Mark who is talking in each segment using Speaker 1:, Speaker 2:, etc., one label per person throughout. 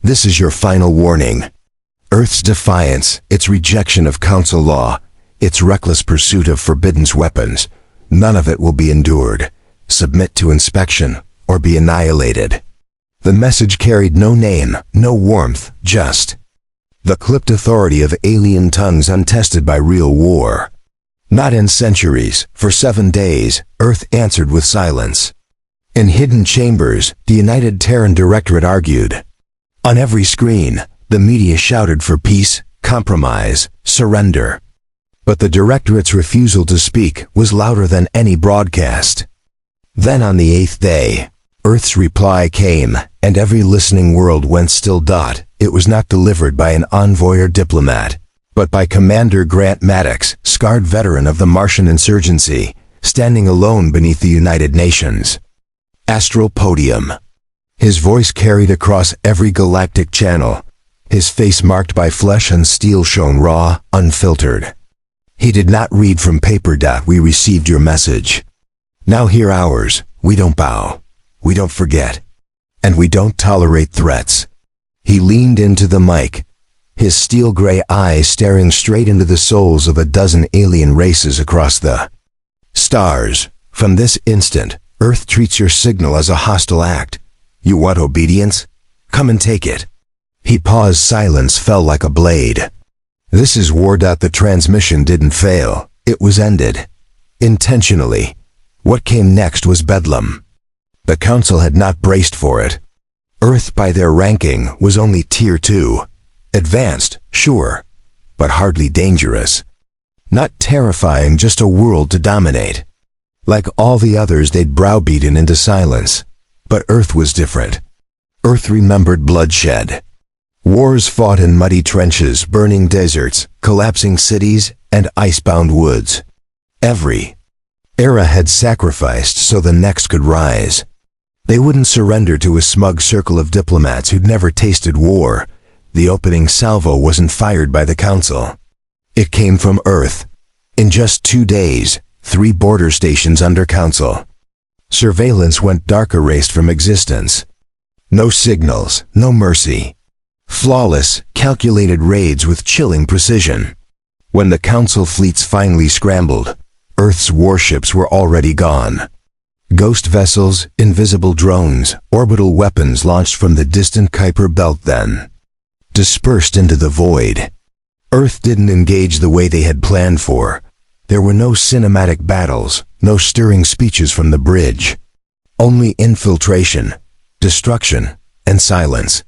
Speaker 1: This is your final warning. Earth's defiance, its rejection of council law, its reckless pursuit of forbidden weapons, none of it will be endured. Submit to inspection, or be annihilated. The message carried no name, no warmth, just the clipped authority of alien tongues untested by real war. Not in centuries, for 7 days, Earth answered with silence. In hidden chambers, the United Terran Directorate argued. On every screen, the media shouted for peace, compromise, surrender. But the Directorate's refusal to speak was louder than any broadcast. Then on the 8th day, Earth's reply came, and every listening world went still. It was not delivered by an envoy or diplomat, but by Commander Grant Maddox, scarred veteran of the Martian insurgency, standing alone beneath the United Nations' astral podium. His voice carried across every galactic channel, his face marked by flesh and steel shone raw, unfiltered. He did not read from paper. We received your message. Now hear ours. We don't bow. We don't forget. And we don't tolerate threats. He leaned into the mic, his steel-gray eyes staring straight into the souls of a dozen alien races across the stars. From this instant, Earth treats your signal as a hostile act. You want obedience? Come and take it. He paused. Silence fell like a blade. This is war. The transmission didn't fail. It was ended. Intentionally. What came next was bedlam. The Council had not braced for it. Earth, by their ranking, was only Tier 2. Advanced, sure, but hardly dangerous. Not terrifying, just a world to dominate. Like all the others, they'd browbeaten into silence. But Earth was different. Earth remembered bloodshed. Wars fought in muddy trenches, burning deserts, collapsing cities, and icebound woods. Every era had sacrificed so the next could rise. They wouldn't surrender to a smug circle of diplomats who'd never tasted war. The opening salvo wasn't fired by the Council. It came from Earth. In just 2 days, 3 border stations under Council surveillance went dark, erased from existence. No signals, no mercy. Flawless, calculated raids with chilling precision. When the Council fleets finally scrambled, Earth's warships were already gone. Ghost vessels, invisible drones, orbital weapons launched from the distant Kuiper Belt then dispersed into the void. Earth didn't engage the way they had planned for. There were no cinematic battles, no stirring speeches from the bridge. Only infiltration, destruction, and silence.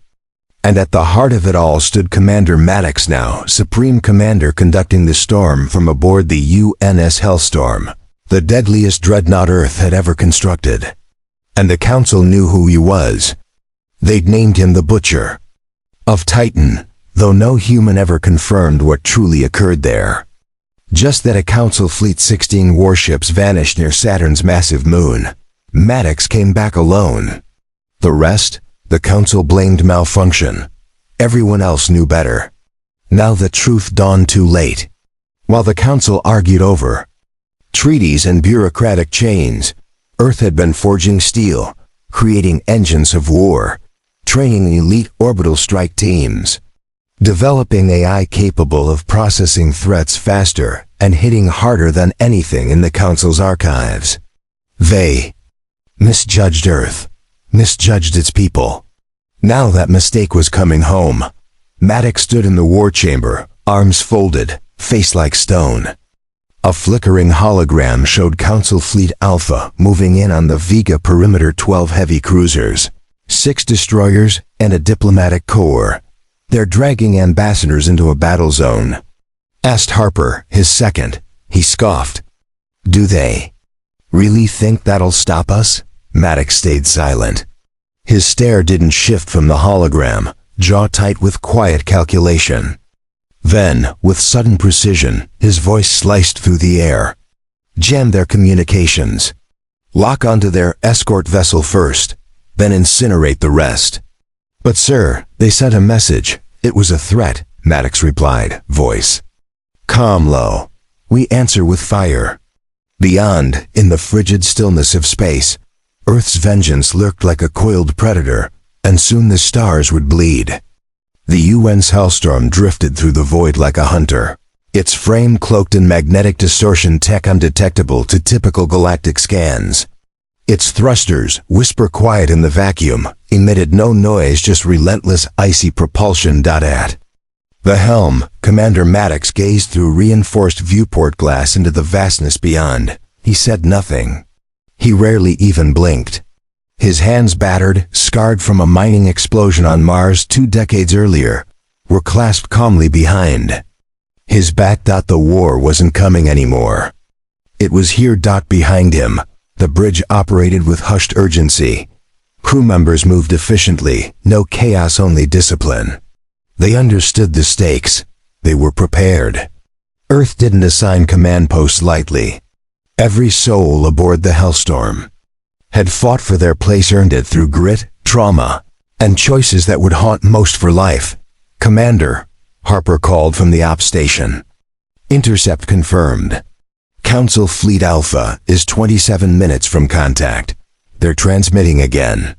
Speaker 1: And at the heart of it all stood Commander Maddox, now Supreme Commander, conducting the storm from aboard the UNS Hellstorm, the deadliest dreadnought Earth had ever constructed. And the Council knew who he was. They'd named him the Butcher of Titan, though no human ever confirmed what truly occurred there. Just that a Council fleet, 16 warships, vanished near Saturn's massive moon. Maddox came back alone. The rest, the Council blamed malfunction. Everyone else knew better. Now the truth dawned too late. While the Council argued over treaties and bureaucratic chains, Earth had been forging steel, creating engines of war, training elite orbital strike teams, developing AI capable of processing threats faster and hitting harder than anything in the Council's archives. They misjudged Earth, misjudged its people. Now that mistake was coming home. Maddox stood in the war chamber, arms folded, face like stone. A flickering hologram showed Council Fleet Alpha moving in on the Vega perimeter, 12 heavy cruisers, 6 destroyers, and a diplomatic corps. They're dragging ambassadors into a battle zone. Asked Harper, his second. He scoffed. Do they really think that'll stop us? Maddox stayed silent. His stare didn't shift from the hologram, jaw tight with quiet calculation. Then, with sudden precision, his voice sliced through the air. Jam their communications. Lock onto their escort vessel first, then incinerate the rest. But sir, they sent a message. It was a threat, Maddox replied, voice calm, low. We answer with fire. Beyond, in the frigid stillness of space, Earth's vengeance lurked like a coiled predator, and soon the stars would bleed. The UN's Hellstorm drifted through the void like a hunter, its frame cloaked in magnetic distortion tech undetectable to typical galactic scans. Its thrusters, whisper quiet in the vacuum, emitted no noise, just relentless icy propulsion. At the helm, Commander Maddox gazed through reinforced viewport glass into the vastness beyond. He said nothing. He rarely even blinked. His hands, battered, scarred from a mining explosion on Mars 2 decades earlier, were clasped calmly behind his back. The war wasn't coming anymore. It was here. Behind him, the bridge operated with hushed urgency. Crew members moved efficiently, no chaos, only discipline. They understood the stakes. They were prepared. Earth didn't assign command posts lightly. Every soul aboard the Hellstorm had fought for their place, earned it through grit, trauma, and choices that would haunt most for life. "Commander," Harper called from the ops station. "Intercept confirmed. Council Fleet Alpha is 27 minutes from contact. They're transmitting again."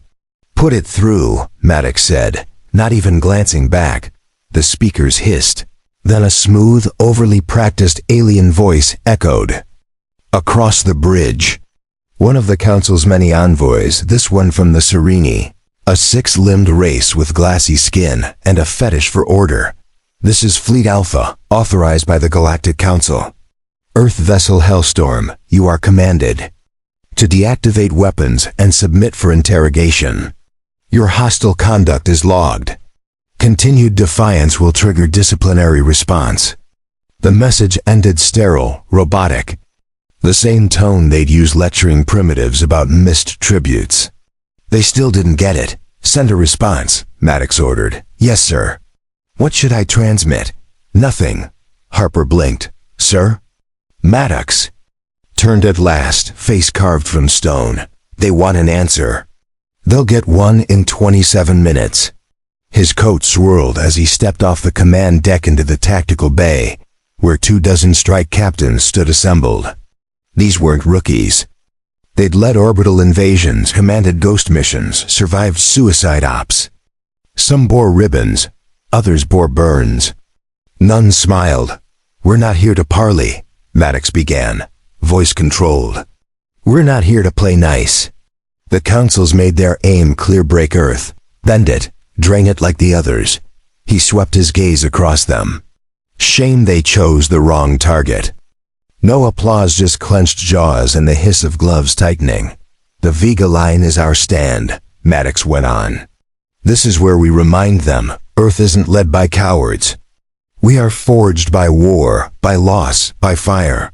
Speaker 1: "Put it through," Maddox said, not even glancing back. The speakers hissed. Then a smooth, overly practiced alien voice echoed across the bridge. One of the Council's many envoys, this one from the Sereni, a 6-limbed race with glassy skin and a fetish for order. "This is Fleet Alpha, authorized by the Galactic Council. Earth vessel Hellstorm, you are commanded to deactivate weapons and submit for interrogation. Your hostile conduct is logged. Continued defiance will trigger disciplinary response." The message ended sterile, robotic. The same tone they'd use lecturing primitives about missed tributes. They still didn't get it. "Send a response," Maddox ordered. "Yes, sir." "What should I transmit?" "Nothing." Harper blinked. "Sir?" Maddox turned at last, face carved from stone. "They want an answer. They'll get one in 27 minutes. His coat swirled as he stepped off the command deck into the tactical bay, where 24 strike captains stood assembled. These weren't rookies. They'd led orbital invasions, commanded ghost missions, survived suicide ops. Some bore ribbons, others bore burns. None smiled. "We're not here to parley," Maddox began, voice controlled. "We're not here to play nice. The Council's made their aim clear. Break Earth. Bend it. Drain it like the others." He swept his gaze across them. "Shame they chose the wrong target." No applause, just clenched jaws and the hiss of gloves tightening. "The Vega line is our stand," Maddox went on. "This is where we remind them Earth isn't led by cowards. We are forged by war, by loss, by fire."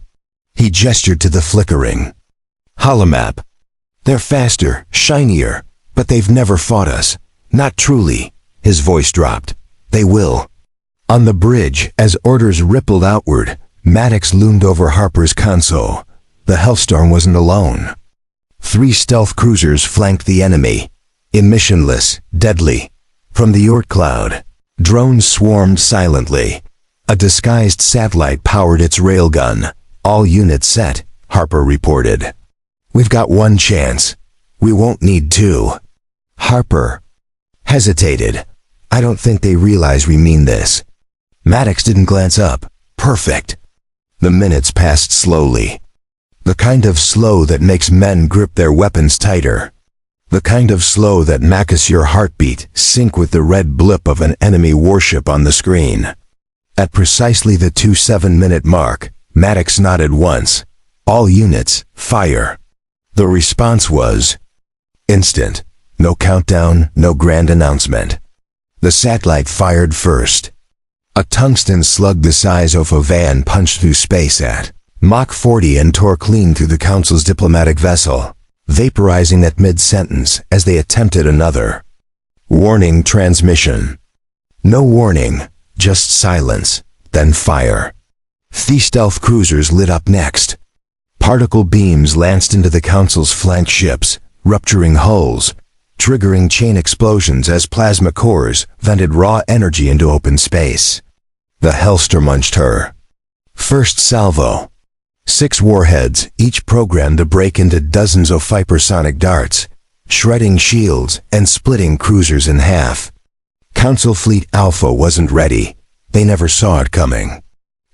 Speaker 1: He gestured to the flickering holomap. "They're faster, shinier, but they've never fought us. Not truly." His voice dropped. "They will." On the bridge, as orders rippled outward, Maddox loomed over Harper's console. The Hellstorm wasn't alone. 3 stealth cruisers flanked the enemy, emissionless, deadly. From the Oort cloud, drones swarmed silently. A disguised satellite powered its railgun. "All units set," Harper reported. "We've got one chance. We won't need 2. Harper hesitated. "I don't think they realize we mean this." Maddox didn't glance up. "Perfect." The minutes passed slowly. The kind of slow that makes men grip their weapons tighter. The kind of slow that makes your heartbeat sync with the red blip of an enemy warship on the screen. At precisely the 27-minute mark, Maddox nodded once. "All units, fire." The response was instant. No countdown, no grand announcement. The satellite fired first. A tungsten slug the size of a van punched through space at Mach 40 and tore clean through the Council's diplomatic vessel, vaporizing at mid-sentence as they attempted another. Warning transmission. No warning, just silence, then fire. The stealth cruisers lit up next. Particle beams lanced into the Council's flank ships, rupturing hulls, triggering chain explosions as plasma cores vented raw energy into open space. The Hellstorm munched her first salvo. 6 warheads, each programmed to break into dozens of hypersonic darts, shredding shields and splitting cruisers in half. Council Fleet Alpha wasn't ready. They never saw it coming.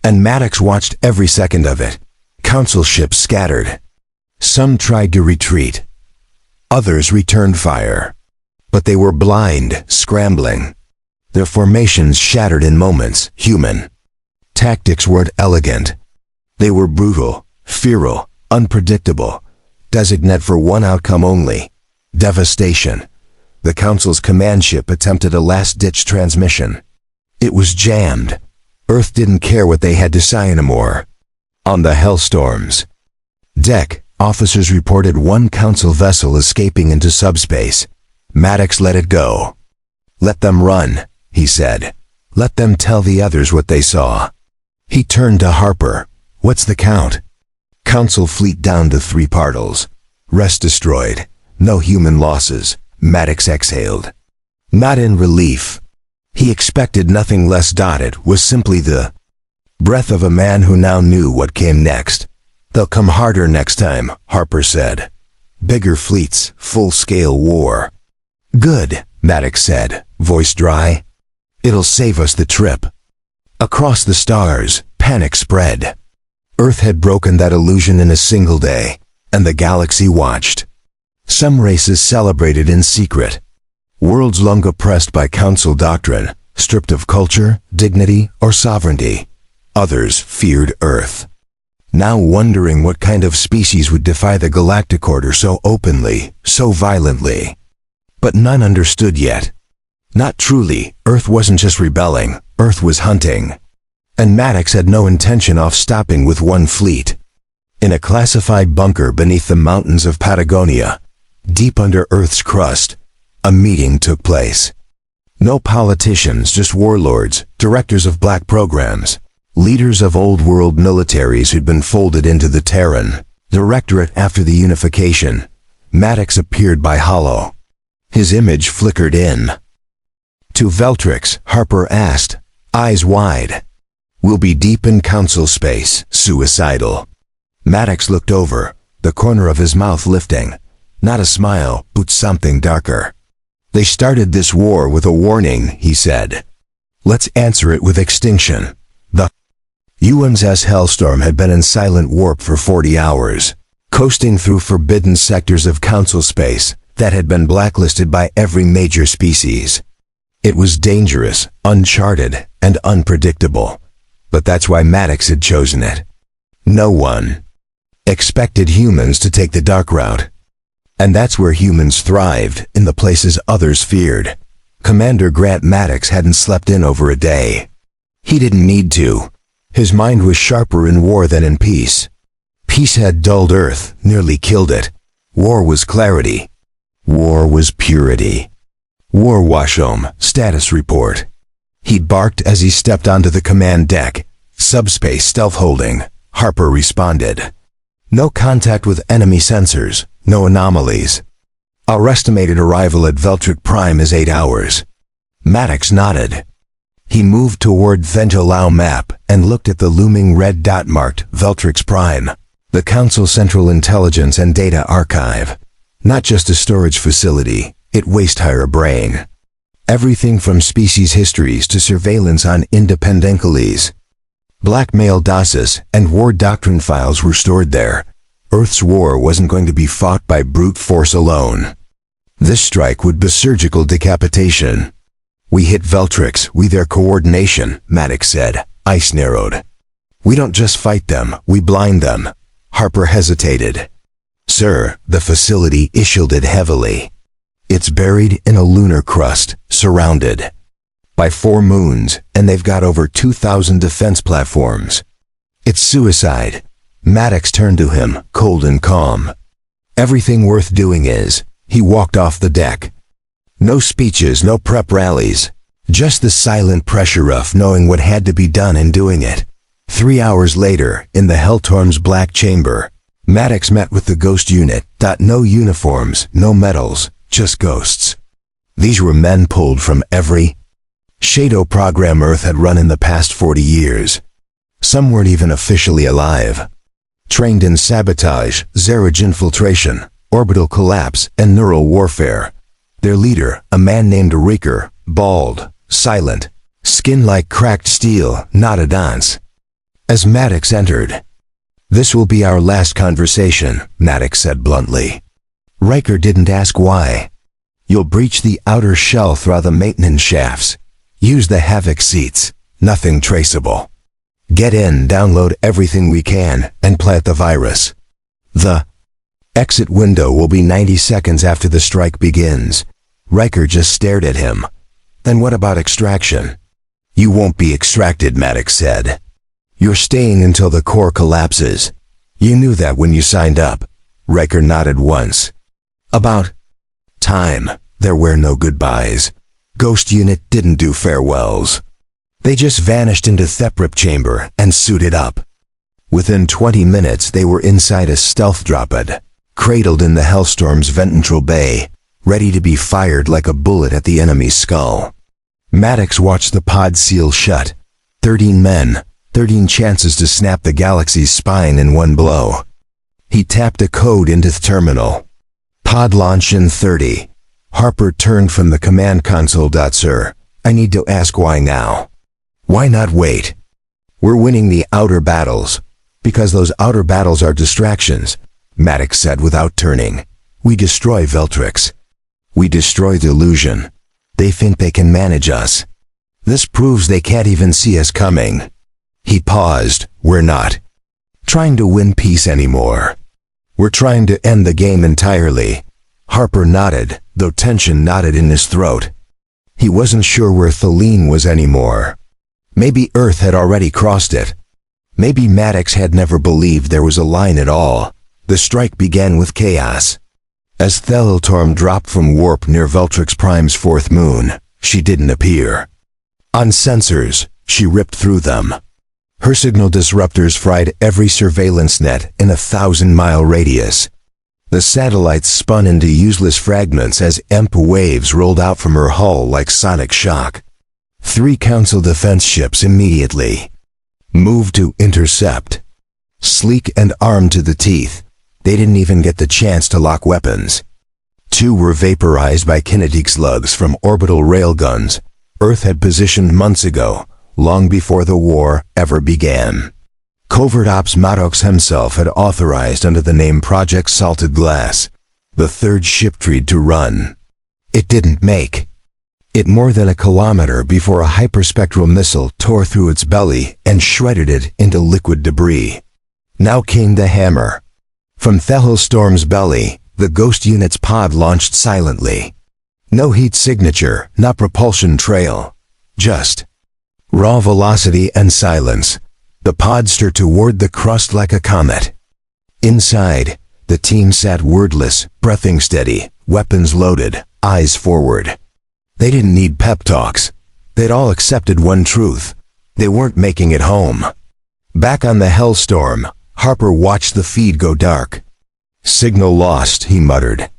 Speaker 1: And Maddox watched every second of it. Council ships scattered. Some tried to retreat. Others returned fire. But they were blind, scrambling. Their formations shattered in moments, human. Tactics weren't elegant. They were brutal, feral, unpredictable, designate for one outcome only: devastation. The Council's command ship attempted a last-ditch transmission. It was jammed. Earth didn't care what they had to say anymore. On the Hellstorms deck, officers reported one Council vessel escaping into subspace. Maddox let it go. "Let them run," he said. "Let them tell the others what they saw." He turned to Harper. "What's the count?" "Council fleet down to 3 partals. Rest destroyed. No human losses." Maddox exhaled. Not in relief. He expected nothing less. It was simply the breath of a man who now knew what came next. "They'll come harder next time," Harper said. "Bigger fleets, full-scale war." "Good," Maddox said, voice dry. "It'll save us the trip." Across the stars, panic spread. Earth had broken that illusion in a single day, and the galaxy watched. Some races celebrated in secret. Worlds long oppressed by Council doctrine, stripped of culture, dignity, or sovereignty. Others feared Earth. Now wondering what kind of species would defy the Galactic Order so openly, so violently. But none understood yet. Not truly. Earth wasn't just rebelling, Earth was hunting. And Maddox had no intention of stopping with one fleet. In a classified bunker beneath the mountains of Patagonia, deep under Earth's crust, a meeting took place. No politicians, just warlords, directors of black programs, leaders of old-world militaries who'd been folded into the Terran Directorate after the unification. Maddox appeared by hollow. His image flickered in. "To Veltrix," Harper asked, eyes wide. "We'll be deep in Council space, suicidal." Maddox looked over, the corner of his mouth lifting. Not a smile, but something darker. "They started this war with a warning," he said. "Let's answer it with extinction." The UNSS Hellstorm had been in silent warp for 40 hours, coasting through forbidden sectors of Council space that had been blacklisted by every major species. It was dangerous, uncharted, and unpredictable. But that's why Maddox had chosen it. No one expected humans to take the dark route. And that's where humans thrived, in the places others feared. Commander Grant Maddox hadn't slept in over a day. He didn't need to. His mind was sharper in war than in peace. Peace had dulled Earth, nearly killed it. War was clarity. War was purity. "War Washom, status report." He barked as he stepped onto the command deck. "Subspace stealth holding," Harper responded. "No contact with enemy sensors, no anomalies. Our estimated arrival at Veltric Prime is 8 hours." Maddox nodded. He moved toward Ventolau map and looked at the looming red dot marked Veltrix Prime, the Council Central Intelligence and Data Archive. Not just a storage facility, it waste-hire a brain. Everything from species histories to surveillance on independencies. Blackmail DOSes and war doctrine files were stored there. Earth's war wasn't going to be fought by brute force alone. This strike would be surgical decapitation. "We hit Veltrix, we their coordination," Maddox said, eyes narrowed. "We don't just fight them, we blind them." Harper hesitated. "Sir, the facility shielded heavily. It's buried in a lunar crust, surrounded by 4 moons, and they've got over 2,000 defense platforms. It's suicide." Maddox turned to him, cold and calm. "Everything worth doing is." He walked off the deck. No speeches, no prep rallies. Just the silent pressure of knowing what had to be done and doing it. 3 hours later, in the Hellstorm's black chamber, Maddox met with the Ghost Unit. No uniforms, no medals, just ghosts. These were men pulled from every shadow program Earth had run in the past 40 years. Some weren't even officially alive. Trained in sabotage, Zeraj infiltration, orbital collapse, and neural warfare. Their leader, a man named Reeker, bald, silent, skin like cracked steel, not a dance. As Maddox entered, "This will be our last conversation," Maddox said bluntly. Riker didn't ask why. "You'll breach the outer shell through the maintenance shafts. Use the Havoc seats. Nothing traceable. Get in, download everything we can, and plant the virus. The exit window will be 90 seconds after the strike begins." Riker just stared at him. "Then what about extraction?" "You won't be extracted," Maddox said. "You're staying until the core collapses. You knew that when you signed up." Riker nodded once. "About time. There were no goodbyes. Ghost Unit didn't do farewells. They just vanished into Theprip chamber and suited up. Within 20 minutes they were inside a stealth dropod, cradled in the Hellstorm's ventral bay, ready to be fired like a bullet at the enemy's skull." Maddox watched the pod seal shut. 13 men, 13 chances to snap the galaxy's spine in one blow. He tapped a code into the terminal. "Pod launch in 30. Harper turned from the command console. "Sir, I need to ask why now? Why not wait? We're winning the outer battles." "Because those outer battles are distractions," Maddox said without turning. "We destroy Veltrix. We destroy the illusion. They think they can manage us. This proves they can't even see us coming." He paused. "We're not trying to win peace anymore. We're trying to end the game entirely." Harper nodded, though tension knotted in his throat. He wasn't sure where Thelene was anymore. Maybe Earth had already crossed it. Maybe Maddox had never believed there was a line at all. The strike began with chaos. As Theliltorm dropped from warp near Veltrix Prime's fourth moon, she didn't appear. On sensors, she ripped through them. Her signal disruptors fried every surveillance net in a 1,000-mile radius. The satellites spun into useless fragments as EMP waves rolled out from her hull like sonic shock. 3 Council defense ships immediately moved to intercept. Sleek and armed to the teeth, they didn't even get the chance to lock weapons. 2 were vaporized by kinetic slugs from orbital railguns Earth had positioned months ago, long before the war ever began. Covert Ops Maddox himself had authorized under the name Project Salted Glass, the 3rd ship tried to run. It didn't make it more than a kilometer before a hyperspectral missile tore through its belly and shredded it into liquid debris. Now came the hammer. From Thehelstorm's belly, the Ghost Unit's pod launched silently. No heat signature, not propulsion trail. Just raw velocity and silence. The pod stirred toward the crust like a comet. Inside, the team sat wordless, breathing steady, weapons loaded, eyes forward. They didn't need pep talks. They'd all accepted one truth. They weren't making it home. Back on the Hellstorm, Harper watched the feed go dark. "Signal lost," he muttered.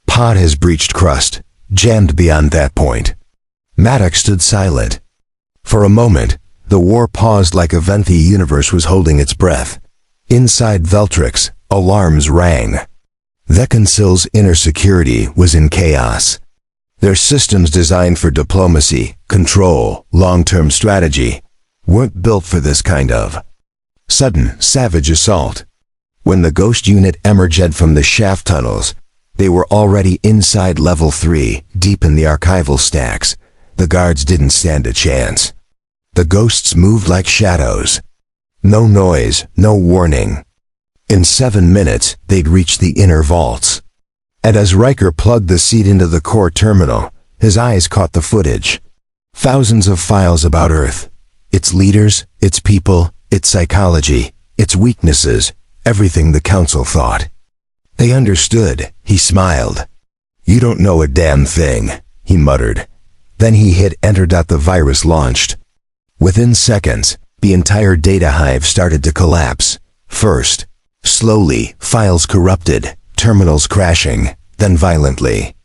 Speaker 1: "Pod has breached crust, jammed beyond that point." Maddox stood silent. For a moment, the war paused like a Venthi universe was holding its breath. Inside Veltrix, alarms rang. Veconsyl's inner security was in chaos. Their systems designed for diplomacy, control, long-term strategy weren't built for this kind of sudden, savage assault. When the Ghost Unit emerged from the shaft tunnels, they were already inside Level 3, deep in the archival stacks. The guards didn't stand a chance. The ghosts moved like shadows. No noise, no warning. In 7 minutes, they'd reached the inner vaults. And as Riker plugged the seat into the core terminal, his eyes caught the footage. Thousands of files about Earth. Its leaders, its people, its psychology, its weaknesses, everything the Council thought. They understood, he smiled. "You don't know a damn thing," he muttered. Then he hit enter. The virus launched. Within seconds, the entire data hive started to collapse. First, slowly, files corrupted, terminals crashing, then violently.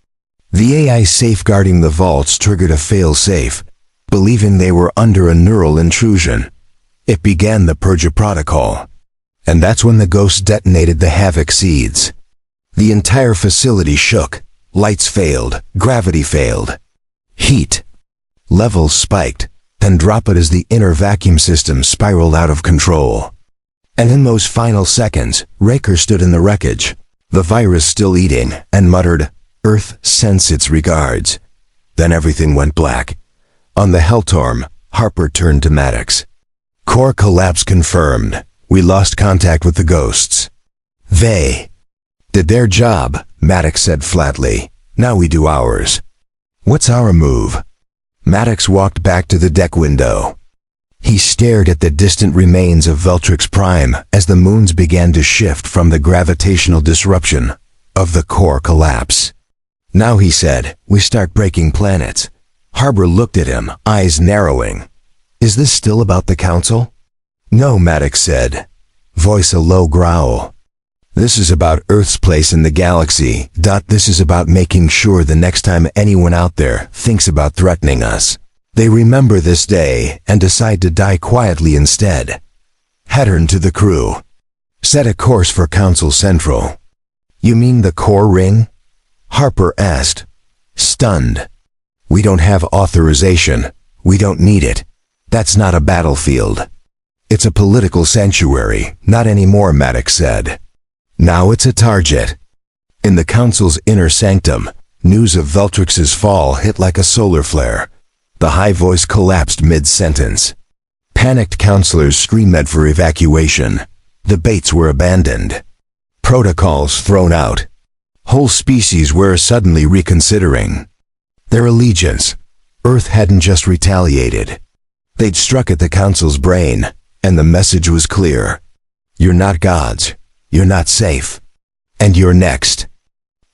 Speaker 1: The AI safeguarding the vaults triggered a fail-safe, believing they were under a neural intrusion. It began the Purge protocol. And that's when the ghosts detonated the Havoc seeds. The entire facility shook. Lights failed, gravity failed. Heat Levels spiked, then dropped as the inner vacuum system spiraled out of control. And in those final seconds, Raker stood in the wreckage, the virus still eating, and muttered, "Earth sends its regards." Then everything went black. On the Helltorm, Harper turned to Maddox. "Core collapse confirmed. We lost contact with the ghosts." "They did their job," Maddox said flatly. "Now we do ours." "What's our move?" Maddox walked back to the deck window. He stared at the distant remains of Veltrix Prime as the moons began to shift from the gravitational disruption of the core collapse. "Now," he said, "we start breaking planets." Harper looked at him, eyes narrowing. "Is this still about the Council?" "No," Maddox said, voice a low growl. "This is about Earth's place in the galaxy. This is about making sure the next time anyone out there thinks about threatening us, they remember this day and decide to die quietly instead." Headern to the crew. "Set a course for Council Central." "You mean the core ring?" Harper asked, stunned. "We don't have authorization. We don't need it. That's not a battlefield." "It's a political sanctuary." "Not anymore," Maddox said. "Now it's a target." In the Council's inner sanctum, news of Veltrix's fall hit like a solar flare. The high voice collapsed mid-sentence. Panicked counselors screamed for evacuation. Debates were abandoned. Protocols thrown out. Whole species were suddenly reconsidering their allegiance. Earth hadn't just retaliated. They'd struck at the Council's brain, and the message was clear. You're not gods. You're not safe. And you're next.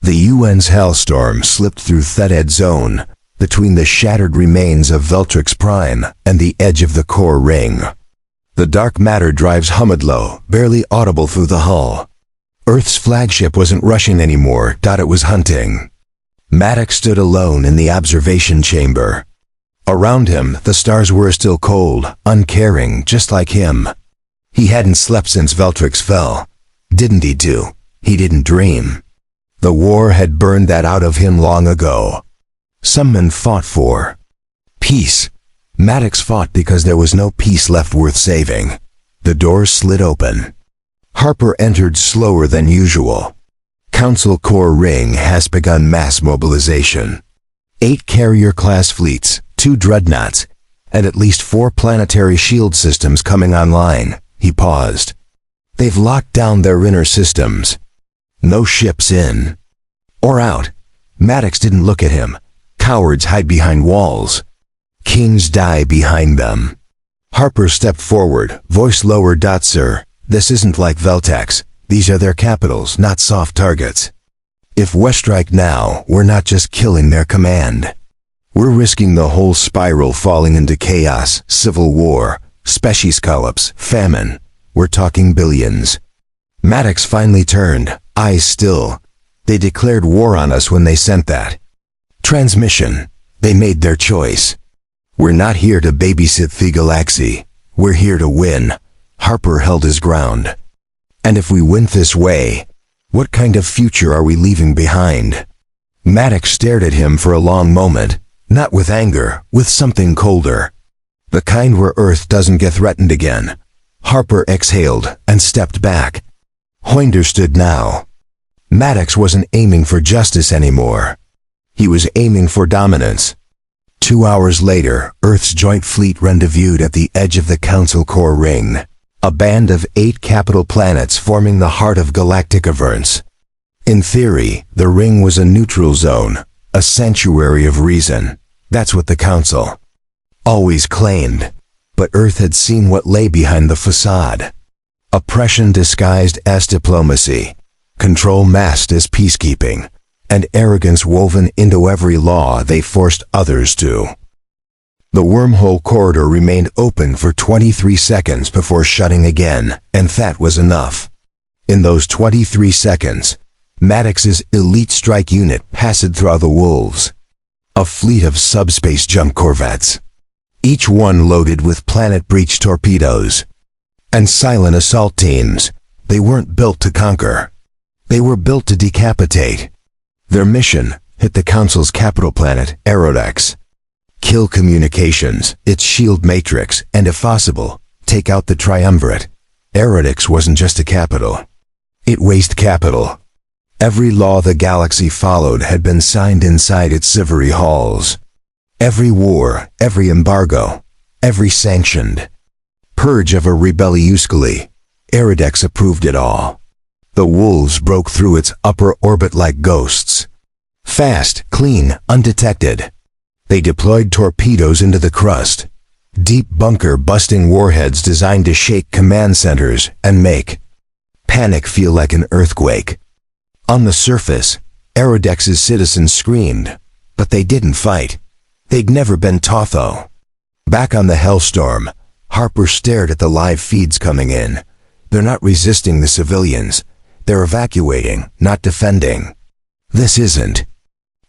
Speaker 1: The UN's Hellstorm slipped through Thetad Zone, between the shattered remains of Veltrix Prime and the edge of the core ring. The dark matter drives hummed low, barely audible through the hull. Earth's flagship wasn't rushing anymore, it was hunting. Maddox stood alone in the observation chamber. Around him, the stars were still cold, uncaring, just like him. He hadn't slept since Veltrix fell. Didn't he do? He didn't dream. The war had burned that out of him long ago. Some men fought for peace. Maddox fought because there was no peace left worth saving. The doors slid open. Harper entered slower than usual. Council Core Ring has begun mass mobilization. 8 carrier-class fleets, 2 dreadnoughts, and at least 4 planetary shield systems coming online. He paused. They've locked down their inner systems. No ships in or out. Maddox didn't look at him. Cowards hide behind walls. Kings die behind them. Harper stepped forward, voice lower. "Sir, this isn't like Veltex. These are their capitals, not soft targets. If we strike now, we're not just killing their command. We're risking the whole spiral falling into chaos, civil war, species collapse, famine. We're talking billions." Maddox finally turned, eyes still. "They declared war on us when they sent that transmission. They made their choice. We're not here to babysit the galaxy. We're here to win." Harper held his ground. "And if we win this way, what kind of future are we leaving behind?" Maddox stared at him for a long moment, not with anger, with something colder. "The kind where Earth doesn't get threatened again." Harper exhaled and stepped back. Hoinder stood now. Maddox wasn't aiming for justice anymore. He was aiming for dominance. 2 hours later, Earth's joint fleet rendezvoused at the edge of the Council Core Ring, a band of 8 capital planets forming the heart of Galactic Averance. In theory, the ring was a neutral zone, a sanctuary of reason. That's what the Council always claimed. But Earth had seen what lay behind the facade. Oppression disguised as diplomacy, control masked as peacekeeping, and arrogance woven into every law they forced others to. The wormhole corridor remained open for 23 seconds before shutting again, and that was enough. In those 23 seconds, Maddox's elite strike unit passed through the wolves, a fleet of subspace jump corvettes, each one loaded with planet breach torpedoes, and silent assault teams. They weren't built to conquer. They were built to decapitate. Their mission: hit the Council's capital planet, Aerodex. Kill communications, its shield matrix, and if possible, take out the triumvirate. Eridix wasn't just a capital. It waste capital. Every law the galaxy followed had been signed inside its ivory halls. Every war, every embargo, every sanctioned purge of a rebelliuscally, Eridix approved it all. The wolves broke through its upper orbit like ghosts. Fast, clean, undetected. They deployed torpedoes into the crust. Deep bunker-busting warheads designed to shake command centers and make panic feel like an earthquake. On the surface, Eridex's citizens screamed, but they didn't fight. They'd never been taught though. Back on the Hellstorm, Harper stared at the live feeds coming in. They're not resisting the civilians. They're evacuating, not defending. This isn't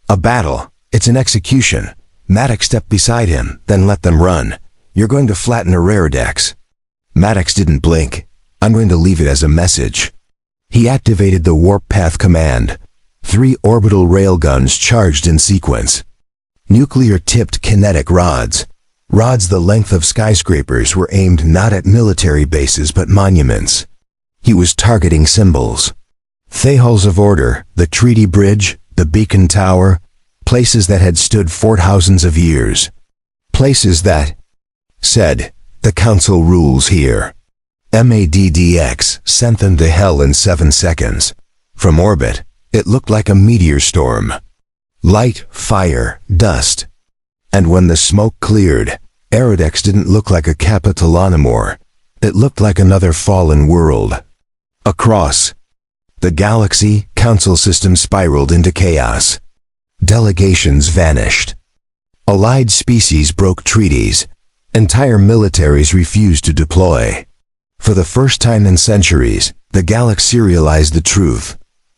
Speaker 1: a battle. It's an execution. Maddox stepped beside him, then let them run. You're going to flatten a Eridix. Maddox didn't blink. I'm going to leave it as a message. He activated the warp path command. 3 orbital railguns charged in sequence. Nuclear-tipped kinetic rods. Rods the length of skyscrapers were aimed not at military bases but monuments. He was targeting symbols. Thayhals of order, the treaty bridge, the beacon tower, places that had stood for thousands of years. Places that said, the council rules here. MADDX sent them to hell in 7 seconds. From orbit, it looked like a meteor storm. Light, fire, dust. And when the smoke cleared, Eridix didn't look like a capital anymore. It looked like another fallen world. Across the galaxy, council system spiraled into chaos. Delegations vanished. Allied species broke treaties. Entire militaries refused to deploy. For the first time in centuries, the galaxy realized the truth.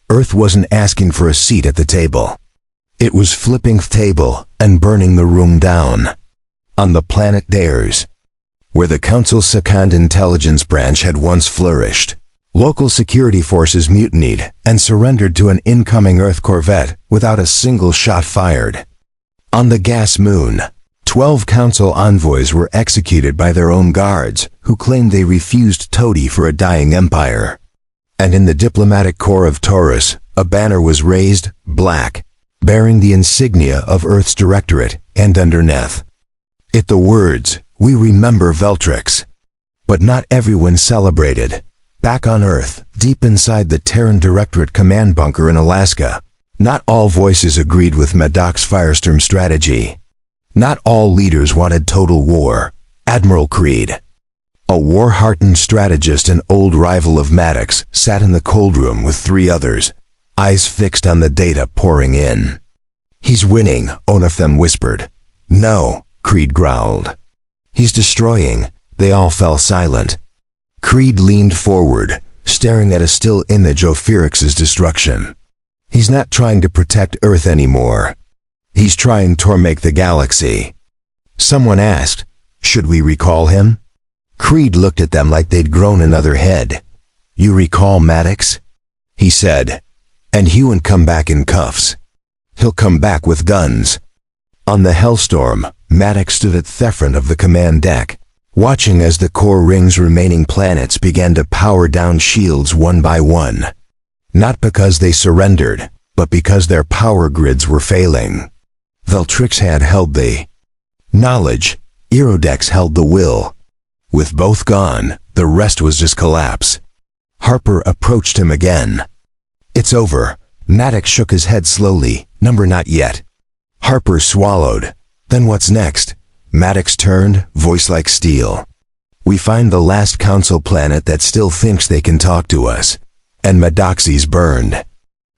Speaker 1: Earth wasn't asking for a seat at the table. It was flipping the table and burning the room down. On the planet Dares, where the Council's second intelligence branch had once flourished, local security forces mutinied and surrendered to an incoming Earth corvette without a single shot fired. On the gas moon, 12 Council envoys were executed by their own guards, who claimed they refused toady for a dying empire. And in the diplomatic corps of Taurus, a banner was raised, black, bearing the insignia of Earth's directorate, and underneath it the words, "We remember Veltrix." But not everyone celebrated. Back on Earth, deep inside the Terran Directorate command bunker in Alaska, not all voices agreed with Madoc's Firestorm strategy. Not all leaders wanted total war. Admiral Creed, a war-hardened strategist and old rival of Maddox, sat in the cold room with 3 others, eyes fixed on the data pouring in. "He's winning," one of them whispered. "No," Creed growled. "He's destroying." They all fell silent. Creed leaned forward, staring at a still image of Ferrix's destruction. "He's not trying to protect Earth anymore. He's trying to make the galaxy." Someone asked, "Should we recall him?" Creed looked at them like they'd grown another head. "You recall Maddox?" he said. "And he won't come back in cuffs. He'll come back with guns." On the Hellstorm, Maddox stood at the front of the command deck, watching as the core ring's remaining planets began to power down shields one by one. Not because they surrendered, but because their power grids were failing. Veltrix had held the knowledge, Eridix held the will. With both gone, the rest was just collapse. Harper approached him again. "It's over." Maddox shook his head slowly. "Number not yet." Harper swallowed. "Then what's next?" Maddox turned, voice like steel. "We find the last council planet that still thinks they can talk to us. And Maddoxie's burned.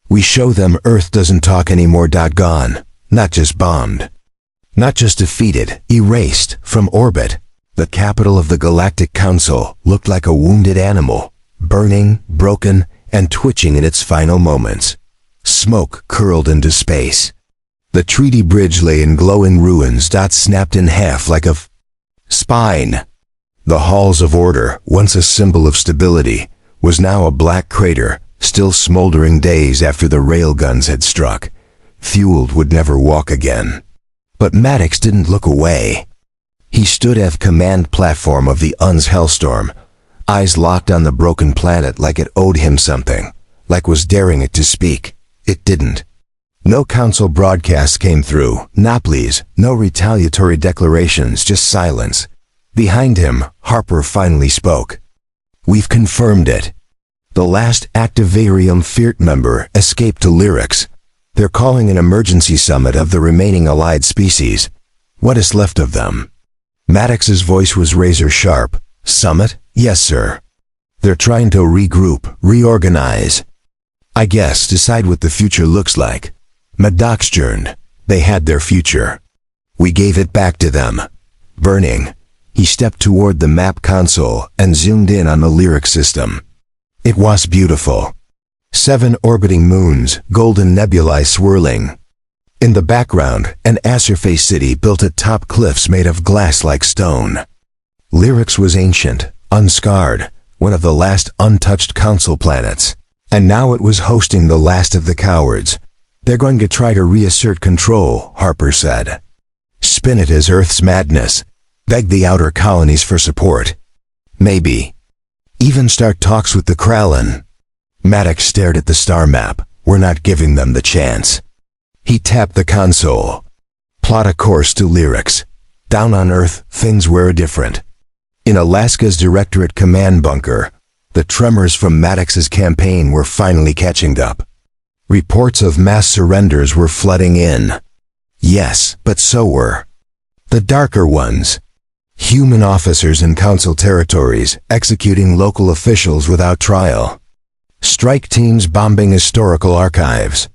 Speaker 1: We show them Earth doesn't talk anymore. Gone. Not just bombed. Not just defeated, erased from orbit." The capital of the Galactic Council looked like a wounded animal, burning, broken, and twitching in its final moments. Smoke curled into space. The treaty bridge lay in glowing ruins. Snapped in half like a spine. The halls of order, once a symbol of stability, was now a black crater, still smoldering days after the railguns had struck. Fueled would never walk again. But Maddox didn't look away. He stood at the command platform of the UN's Hellstorm, eyes locked on the broken planet like it owed him something, like was daring it to speak. It didn't. No council broadcasts came through, no pleas, no retaliatory declarations, just silence. Behind him, Harper finally spoke. "We've confirmed it. The last Activarium Fiert member escaped to Lyrics. They're calling an emergency summit of the remaining allied species. What is left of them?" Maddox's voice was razor sharp. "Summit? Yes, sir. They're trying to regroup, reorganize. I guess decide what the future looks like. Maddox churned. They had their future. We gave it back to them. Burning." He stepped toward the map console and zoomed in on the Lyric system. It was beautiful. 7 orbiting moons, golden nebulae swirling. In the background, an Acerface city built atop cliffs made of glass like stone. Lyrics was ancient, unscarred, one of the last untouched council planets. And now it was hosting the last of the cowards. "They're going to try to reassert control," Harper said. "Spin it as Earth's madness. Beg the outer colonies for support. Maybe even start talks with the Kralin." Maddox stared at the star map. "We're not giving them the chance." He tapped the console. "Plot a course to Lyrics. Down on Earth, things were different." In Alaska's Directorate Command bunker, the tremors from Maddox's campaign were finally catching up. Reports of mass surrenders were flooding in. Yes, but so were the darker ones. Human officers in council territories executing local officials without trial. Strike teams bombing historical archives.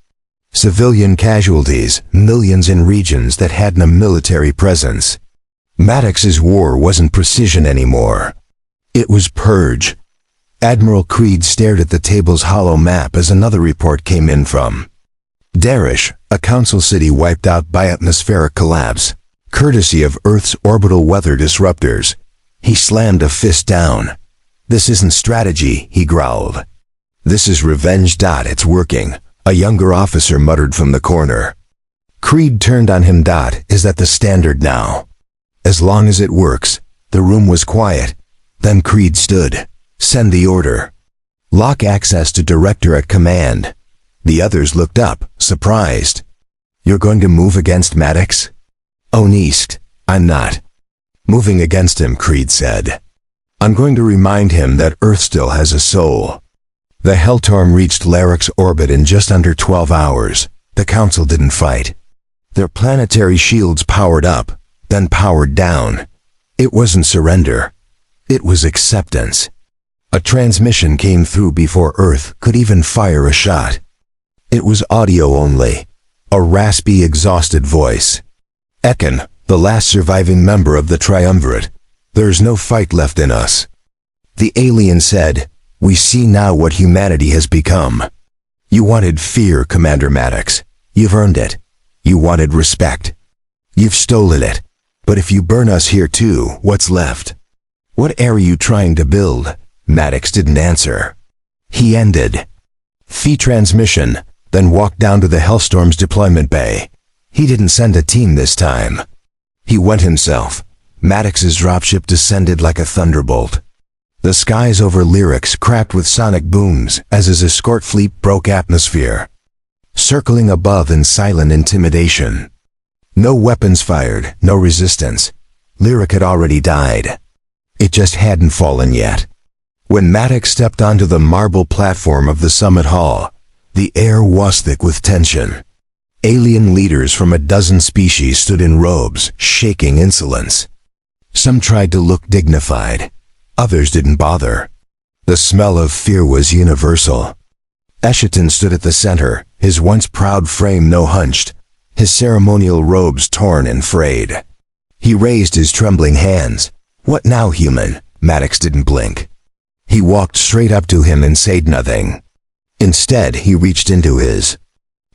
Speaker 1: Civilian casualties, millions in regions that had no military presence. Maddox's war wasn't precision anymore. It was purge. Admiral Creed stared at the table's hollow map as another report came in from Darish, a council city wiped out by atmospheric collapse, courtesy of Earth's orbital weather disruptors. He slammed a fist down. "This isn't strategy," he growled. "This is revenge. It's working," a younger officer muttered from the corner. Creed turned on him. "Is that the standard now?" "As long as it works." The room was quiet. Then Creed stood. "Send the order. Lock access to Director at command." The others looked up, surprised. "You're going to move against Maddox?" "Oneist, I'm not moving against him," Creed said. "I'm going to remind him that Earth still has a soul." The Hellstorm reached Lyric's orbit in just under 12 hours. The Council didn't fight. Their planetary shields powered up, then powered down. It wasn't surrender. It was acceptance. A transmission came through before Earth could even fire a shot. It was audio only. A raspy, exhausted voice. "Ekin, the last surviving member of the Triumvirate. There's no fight left in us." The alien said, "We see now what humanity has become. You wanted fear, Commander Maddox. You've earned it. You wanted respect. You've stolen it. But if you burn us here too, what's left? What are you trying to build?" Maddox didn't answer. He ended the transmission, then walked down to the Hellstorm's deployment bay. He didn't send a team this time. He went himself. Maddox's dropship descended like a thunderbolt. The skies over Lyrics cracked with sonic booms as his escort fleet broke atmosphere, circling above in silent intimidation. No weapons fired, no resistance. Lyric had already died. It just hadn't fallen yet. When Maddox stepped onto the marble platform of the summit hall, the air was thick with tension. Alien leaders from a dozen species stood in robes, shaking insolence. Some tried to look dignified. Others didn't bother. The smell of fear was universal. Esheton stood at the center, his once proud frame no-hunched, his ceremonial robes torn and frayed. He raised his trembling hands. "What now, human?" Maddox didn't blink. He walked straight up to him and said nothing. Instead, he reached into his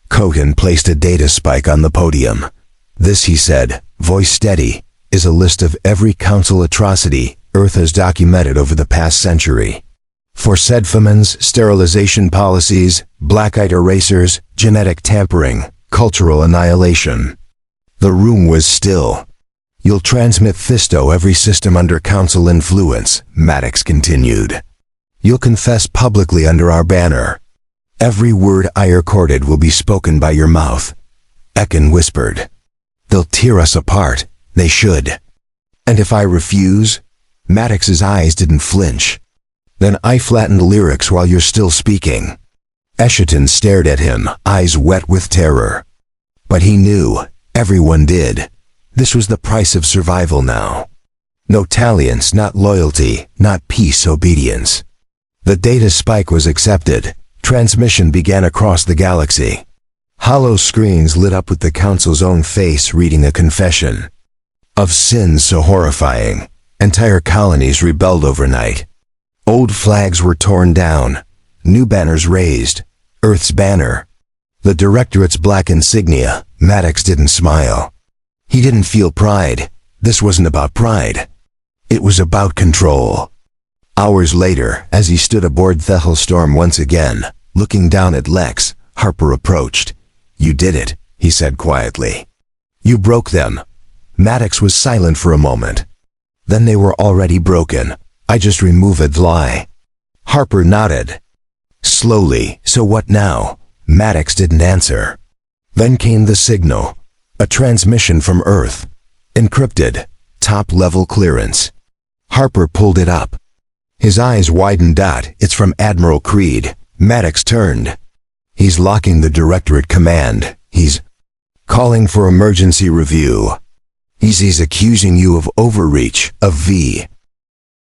Speaker 1: coat and placed a data spike on the podium. "This," he said, voice steady, "is a list of every council atrocity Earth has documented over the past century. Forced famines, sterilization policies, black-eyed erasers, genetic tampering, cultural annihilation. The room was still. You'll transmit Thisto every system under council influence, Maddox continued. You'll confess publicly under our banner. Every word I recorded will be spoken by your mouth. Ekin whispered. They'll tear us apart. They should. And if I refuse? Maddox's eyes didn't flinch. Then I flattened lyrics while you're still speaking. Eschaton stared at him, eyes wet with terror. But he knew. Everyone did. This was the price of survival now. No talliance, not loyalty, not peace, obedience. The data spike was accepted. Transmission began across the galaxy. Hollow screens lit up with the Council's own face reading a confession. Of sins so horrifying, entire colonies rebelled overnight. Old flags were torn down, new banners raised, Earth's banner. The Directorate's black insignia. Maddox didn't smile. He didn't feel pride. This wasn't about pride. It was about control. Hours later, as he stood aboard Thehelstorm once again, looking down at Lex, Harper approached. You did it, he said quietly. You broke them. Maddox was silent for a moment. Then they were already broken. I just removed the lie. Harper nodded. Slowly, so what now? Maddox didn't answer. Then came the signal. A transmission from Earth. Encrypted. Top-level clearance. Harper pulled it up. His eyes widened out. It's from Admiral Creed. Maddox turned. He's locking the Directorate command. He's calling for emergency review. He's accusing you of overreach, of V.